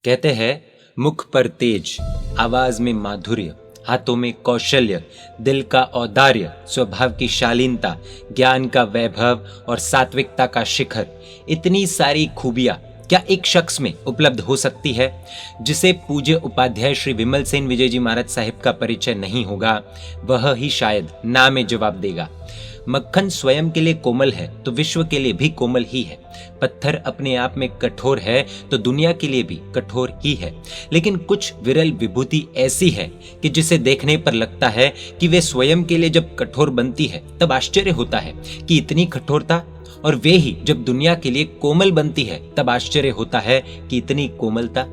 कहते हैं मुख पर तेज, आवाज में माधुर्य, हाथों में कौशल्य, दिल का औदार्य, स्वभाव की शालीनता, ज्ञान का वैभव और सात्विकता का शिखर। इतनी सारी खूबियां क्या एक शख्स में उपलब्ध हो सकती है? जिसे पूज्य उपाध्याय श्री विमल सेन विजय जी महाराज साहिब का परिचय नहीं होगा, वह ही शायद ना में जवाब देगा। मक्खन स्वयं के लिए कोमल है तो विश्व के लिए भी कोमल ही है। पत्थर अपने आप में कठोर है तो दुनिया के लिए भी कठोर ही है। लेकिन कुछ विरल विभूति ऐसी है कि जिसे देखने पर लगता है कि वे स्वयं के लिए जब कठोर बनती है तब आश्चर्य होता है कि इतनी कठोरता, और वे ही जब दुनिया के लिए कोमल बनती है तब आश्चर्य होता है कि इतनी कोमलता।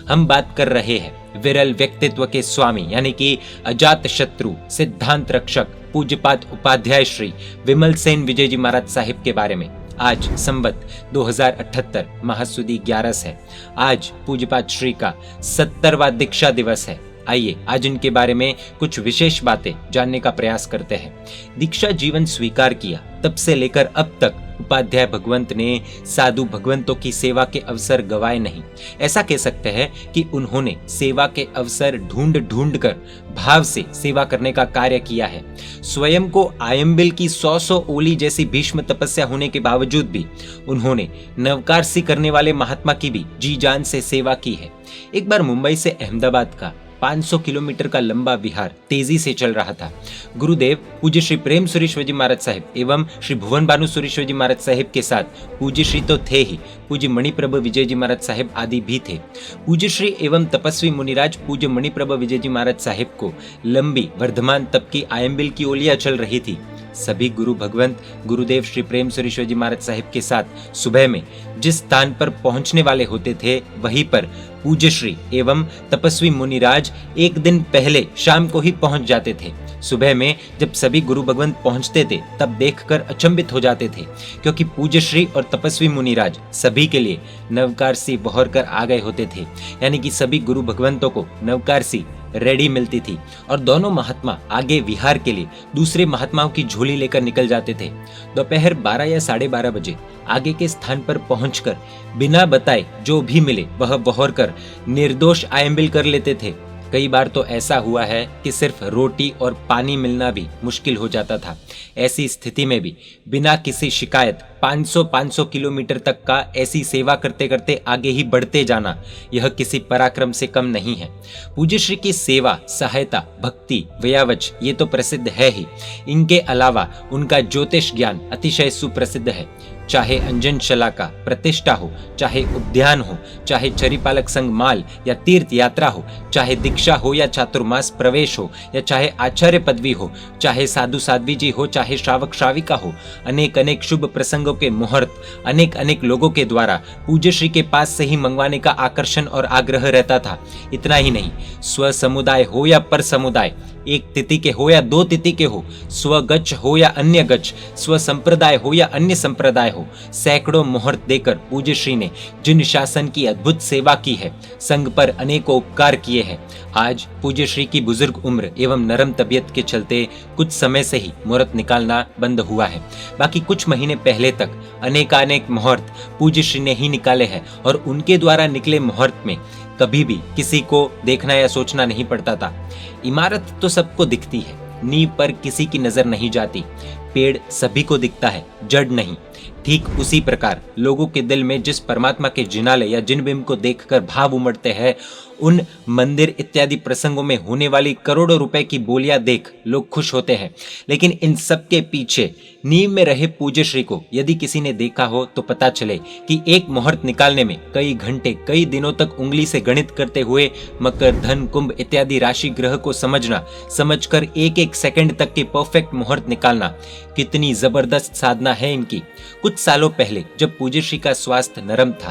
हम बात कर रहे हैं विरल व्यक्तित्व के स्वामी यानी कि अजात शत्रु, सिद्धांत रक्षक, पूज्यपाद उपाध्याय श्री विमल सेन विजय जी महाराज साहिब के बारे में। आज संवत 2078 महासुदी 11 है। आज पूज्यपाद श्री का 70वां दीक्षा दिवस है। आइए आज इनके बारे में कुछ विशेष बातें जानने का प्रयास करते हैं। दीक्षा जीवन स्वीकार किया तब से लेकर अब तक उपाध्याय भगवंत ने साधु भगवंतों की सेवा के अवसर गवाए नहीं। ऐसा कह सकते हैं कि उन्होंने सेवा के अवसर ढूंढ ढूंढ कर भाव से सेवा करने का कार्य किया है। स्वयं को आयम्बिल की 100 ओली जैसी भीष्म तपस्या होने के बावजूद भी उन्होंने नवकारसी करने वाले महात्मा की भी जी जान से सेवा की है। एक बार मुंबई से अहमदाबाद का 500 किलोमीटर का लंबा विहार तेजी से चल रहा था। गुरुदेव पूज्य श्री प्रेम सुरेश्वर जी महाराज साहिब एवं श्री भुवन भानु सुरेश्वर जी महाराज साहिब के साथ पूज्य श्री तो थे ही, पूज्य मणिप्रभ विजय जी महाराज साहिब आदि भी थे। पूज्य श्री एवं तपस्वी मुनिराज पूज्य मणिप्रभ विजय जी महाराज साहिब को लंबी वर्धमान तप की आयम्बिल की ओलियां चल रही थी। सभी गुरु भगवंत गुरुदेव श्री प्रेम सुरेश्वर जी महाराज साहिब के साथ सुबह में जिस स्थान पर पहुंचने वाले होते थे वहीं पर पूज्य श्री एवं तपस्वी मुनिराज एक दिन पहले शाम को ही पहुंच जाते थे। सुबह में जब सभी गुरु भगवंत पहुंचते थे तब देखकर अचंभित हो जाते थे, क्योंकि पूज्य श्री और तपस्वी मुनिराज सभी के लिए नवकारसी बहर कर आ गए होते थे। यानी कि सभी गुरु भगवंतों को नवकारसी रेडी मिलती थी और दोनों महात्मा आगे विहार के लिए दूसरे महात्माओं की झोली लेकर निकल जाते थे। दोपहर 12 या 12:30 बजे आगे के स्थान पर पहुंचकर बिना बताए जो भी मिले वह बहर कर निर्दोष आयम्बिल कर लेते थे। कई बार तो ऐसा हुआ है कि सिर्फ रोटी और पानी मिलना भी मुश्किल हो जाता था। ऐसी स्थिति में भी बिना किसी शिकायत 500 किलोमीटर तक का ऐसी सेवा करते करते आगे ही बढ़ते जाना, यह किसी पराक्रम से कम नहीं है। पूज्य श्री की सेवा, सहायता, भक्ति, व्यावच ये तो प्रसिद्ध है ही। इनके अलावा उनका ज्योतिष ज्ञान अतिशय सुप्रसिद्ध है। चाहे अंजन शला का प्रतिष्ठा हो, चाहे उद्यान हो, चाहे चरिपालक संग माल या तीर्थ यात्रा हो, चाहे दीक्षा हो या चातुर्मास प्रवेश हो, या चाहे आचार्य पदवी हो, चाहे साधु साध्वी जी हो, चाहे श्रावक श्राविका हो, अनेक अनेक शुभ प्रसंगों के मुहूर्त अनेक अनेक लोगों के द्वारा पूज्य श्री के पास से ही मंगवाने का आकर्षण और आग्रह रहता था। इतना ही नहीं, स्व समुदाय हो या पर समुदाय, एक तिथि के हो या 2 तिथि के हो, स्वगच्छ हो या अन्य गच्छ, स्व संप्रदाय हो या अन्य संप्रदाय हो, सैकड़ों मुहूर्त देकर पूज्य श्री ने जिन शासन की अद्भुत सेवा की है, संघ पर अनेकों उपकार किए हैं। आज पूज्य श्री की बुजुर्ग उम्र एवं नरम तबीयत के चलते कुछ समय से ही मुहूर्त निकालना बंद हुआ है। बाकी कुछ महीने पहले तक अनेकानेक मुहूर्त पूज्य श्री ने ही निकाले हैं और उनके द्वारा निकले मुहूर्त में कभी भी किसी को देखना या सोचना नहीं पड़ता था। इमारत तो सबको दिखती है, नींव पर किसी की नजर नहीं जाती। पेड़ सभी को दिखता है, जड़ नहीं। ठीक उसी प्रकार लोगों के दिल में जिस परमात्मा के जिनाले या जिन बिंब को देखकर भाव उमड़ते हैं, उन मंदिर इत्यादि प्रसंगों में होने वाली करोड़ों रुपए की बोलियां देख लोग खुश होते हैं। लेकिन इन सब के पीछे नींव में रहे पूज्य श्री को यदि किसी ने देखा हो तो पता चले कि एक मुहूर्त निकालने में कई घंटे, कई दिनों तक उंगली से गणित करते हुए मकर, धन, कुंभ इत्यादि राशि ग्रह को समझकर एक एक सेकंड तक के परफेक्ट मुहूर्त निकालना कितनी जबरदस्त साधना है इनकी। कुछ सालों पहले जब पूज्य श्री का स्वास्थ्य नरम था,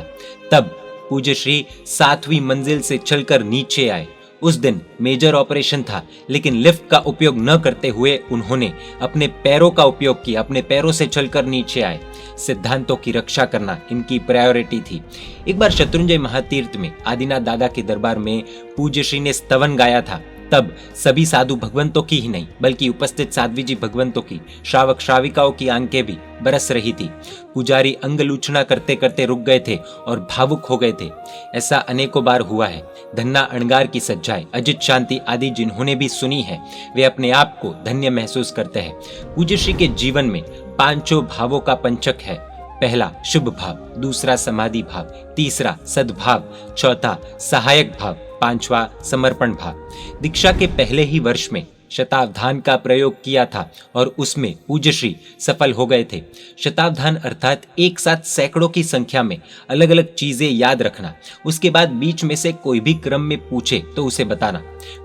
तब पूज्य श्री 7वीं मंजिल से चलकर नीचे आए। उस दिन मेजर ऑपरेशन था, लेकिन लिफ्ट का उपयोग न करते हुए उन्होंने अपने पैरों का उपयोग किया, अपने पैरों से चलकर नीचे आए। सिद्धांतों की रक्षा करना इनकी प्रायोरिटी थी। एक बार शत्रुंजय महातीर्थ में आदिनाथ दादा के दरबार में पूज्य श्री ने स्तवन गाया था। तब सभी साधु भगवंतों की ही नहीं बल्कि उपस्थित साध्वी जी भगवंतों की, श्रावक श्राविकाओं की आंखें भी बरस रही थी। पुजारी अंगलूचना करते करते रुक गए थे और भावुक हो गए थे। ऐसा अनेकों बार हुआ है। धन्ना अणगार की सज्जाएं, अजित शांति आदि जिन्होंने भी सुनी है, वे अपने आप को धन्य महसूस करते हैं। पूज्य श्री के जीवन में पांचों भावों का पंचक है। पहला शुभ भाव, दूसरा समाधि भाव, तीसरा सद्भाव, चौथा सहायक भाव, पांचवा समर्पण भाव। दीक्षा के पहले ही वर्ष में शतावधान का प्रयोग किया था और उसमें पूज्य श्री सफल हो गए थे। शतावधान अर्थात एक साथ सैकड़ों की संख्या में अलग अलग चीजें याद रखना, उसके बाद बीच में से कोई भी क्रम में पूछे तो उसे बताना।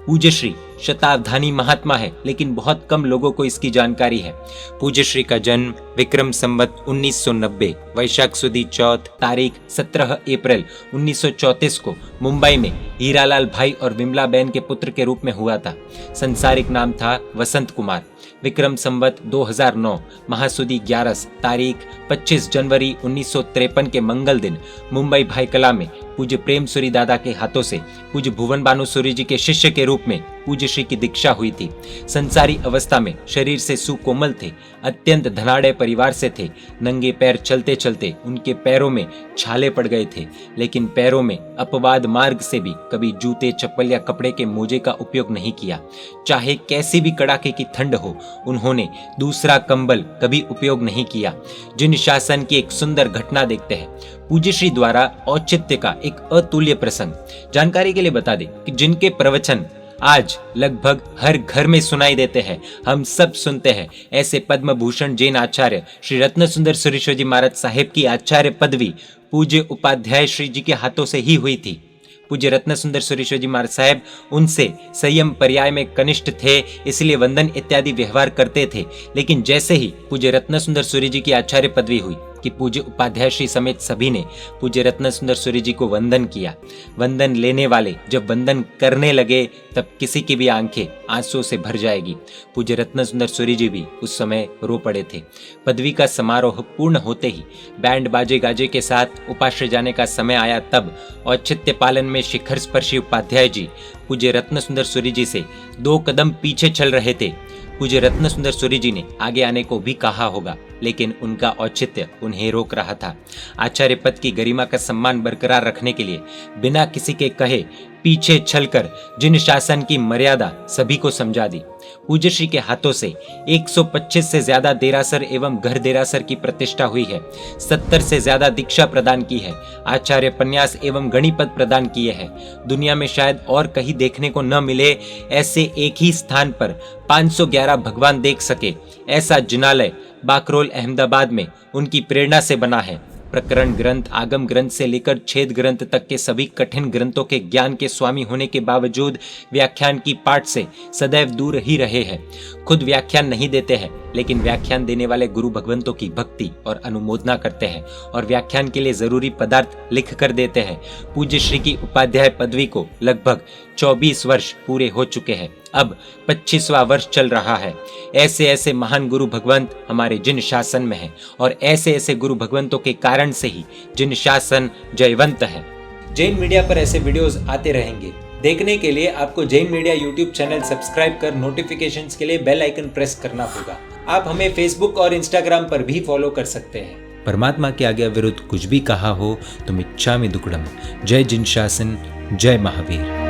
पूज्य श्री शतावधानी महात्मा है, लेकिन बहुत कम लोगों को इसकी जानकारी है। पूज्य श्री का जन्म विक्रम संवत 1990 वैशाख सुदी चौथ तारीख 17 अप्रैल 1934 को मुंबई में हीरालाल भाई और विमला बहन के पुत्र के रूप में हुआ था। संसारिक नाम था वसंत कुमार। विक्रम संवत 2009 महासुदी 11 तारीख 25 जनवरी 1953 के मंगल दिन मुंबई भाई कला में पूज्य प्रेम सूरी दादा के हाथों से पूज्य भुवन बानु सूरी जी के शिष्य के रूप में पूज्य श्री की दीक्षा हुई थी। संसारी अवस्था में शरीर से सुकोमल थे, अत्यंत धनाढ़ परिवार से थे। नंगे पैर चलते चलते उनके पैरों में छाले पड़ गए थे, लेकिन पैरों में अपवाद मार्ग से भी कभी जूते चप्पल या कपड़े के मोजे का उपयोग नहीं किया। चाहे कैसी भी कड़ाके की ठंड हो, उन्होंने दूसरा कंबल कभी उपयोग नहीं किया। जिन शासन की एक सुंदर घटना देखते हैं। पूज्य श्री द्वारा औचित्य का एक अतुल्य प्रसंग। जानकारी के लिए बता दें कि जिनके प्रवचन आज लगभग हर घर में सुनाई देते हैं, हम सब सुनते हैं, ऐसे पद्म भूषण जैन आचार्य श्री रत्न सुंदर सुरेश्वर जी महाराज साहेब की आचार्य पदवी पूज्य उपाध्याय श्री जी के हाथों से ही हुई थी। पूज्य रत्न सुंदर सुरेश्वर जी महाराज साहेब उनसे संयम पर्याय में कनिष्ठ थे, इसलिए वंदन इत्यादि व्यवहार करते थे। लेकिन जैसे ही पूज्य रत्न सुंदर सूरी जी की आचार्य पदवी हुई कि पूज्य उपाध्याय श्री समेत सभी ने पूज्य रत्न सुंदर सूरी जी को वंदन किया। वंदन लेने वाले जब वंदन करने लगे तब किसी की भी आंखें आंसुओं से भर जाएगी। पूज्य रत्न सुंदर सूरी जी भी उस समय रो पड़े थे। पदवी का समारोह पूर्ण होते ही बैंड बाजे गाजे के साथ उपाश्रय जाने का समय आया। तब औचित्य पालन में शिखर स्पर्शी उपाध्याय जी पूज्य रत्न सुंदर सूरी जी से 2 कदम पीछे चल रहे थे। पूज्य रत्न सुंदर सूरी जी ने आगे आने को भी कहा होगा, लेकिन उनका औचित्य उन्हें रोक रहा था। आचार्य पद की गरिमा का सम्मान बरकरार रखने के लिए बिना किसी के कहे पीछे चलकर जिन शासन की मर्यादा सभी को समझा दी। पूज्य श्री के हाथों से 125 से ज्यादा देरासर एवं घर देरासर की प्रतिष्ठा हुई है। 70 से ज्यादा दीक्षा प्रदान की है। आचार्य पन्यास एवं गणिपद प्रदान किए हैं। दुनिया में शायद और कहीं देखने को न मिले ऐसे एक ही स्थान पर 511 भगवान देख सके, ऐसा जिनालय बाकरोल अहमदाबाद में उनकी प्रेरणा से बना है। प्रकरण ग्रंथ, आगम ग्रंथ से लेकर छेद ग्रंथ तक के सभी कठिन ग्रंथों के ज्ञान के स्वामी होने के बावजूद व्याख्यान की पाठ से सदैव दूर ही रहे हैं। खुद व्याख्यान नहीं देते हैं, लेकिन व्याख्यान देने वाले गुरु भगवंतों की भक्ति और अनुमोदना करते हैं और व्याख्यान के लिए जरूरी पदार्थ लिख कर देते हैं। पूज्य श्री की उपाध्याय पदवी को लगभग 24 वर्ष पूरे हो चुके हैं। अब 25वां वर्ष चल रहा है। ऐसे ऐसे महान गुरु भगवंत हमारे जिन शासन में हैं और ऐसे ऐसे गुरु भगवंतों के कारण से ही जिन शासन जयवंत है। जैन मीडिया पर ऐसे वीडियोस आते रहेंगे। देखने के लिए आपको Jain media YouTube channel subscribe कर नोटिफिकेशंस के लिए बेल आइकन प्रेस करना होगा। आप हमें फेसबुक और इंस्टाग्राम पर भी फॉलो कर सकते हैं। परमात्मा के आज्ञा विरुद्ध कुछ भी कहा हो तो मिच्छामि दुक्कडम। जय जिन शासन, जय महावीर।